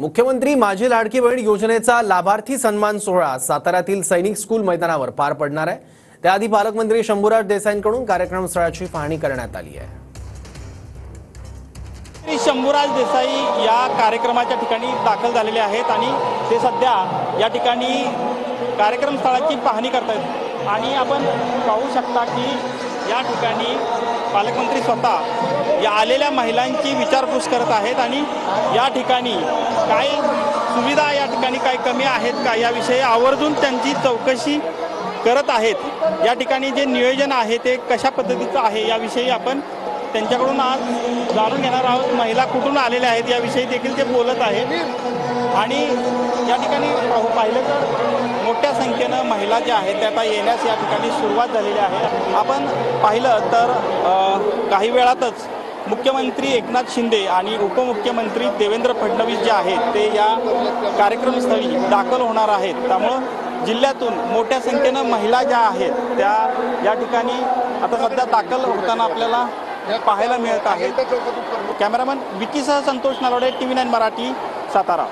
मुख्यमंत्री माझी लाडकी बहीण योजनेचा लाभार्थी सन्मान सोहळा साताऱ्यातील सैनिक स्कूल मैदानावर पार पडणार आहे। त्याआधी पालकमंत्री शंभूराज देसाईंकडून कार्यक्रम स्थळाची पाहणी करण्यात आली आहे। शंभूराज देसाई या कार्यक्रमाच्या ठिकाणी दाखल झालेले आहेत आणि ते सध्या या ठिकाणी कार्यक्रम स्थळाची पाहणी करतात आणि आपण पाहू शकता की या ठिकाणी पालकमंत्री स्वतः या आलेल्या महिलांची विचारपूस करत आहेत आणि या ठिकाणी काय सुविधा या ठिकाणी काय कमी आहेत का याविषयी आवर्जून त्यांची चौकशी करत आहेत। या ठिकाणी जे नियोजन आहे ते कशा पद्धतीचं आहे याविषयी आपण त्यांच्याकडून आज जाणून घेणार आहोत। महिला कुठून आलेल्या आहेत याविषयी देखील ते बोलत आहेत आणि या ठिकाणी पाहिलं तर मोठ्या संख्येनं महिला ज्या आहेत त्या आता येण्यास या ठिकाणी सुरुवात झालेली आहे। आपण पाहिलं तर काही वेळातच मुख्यमंत्री एकनाथ शिंदे आणि उपमुख्यमंत्री देवेंद्र फडणवीस जे आहेत ते या कार्यक्रमस्थळी दाखल होणार आहेत। त्यामुळं जिल्ह्यातून मोठ्या संख्येनं महिला ज्या आहेत त्या या ठिकाणी आता सध्या दाखल होताना आपल्याला पाहायला मिळत आहेत। कॅमेरामन विकीसह संतोष नलवडे, TV9 मराठी, सातारा।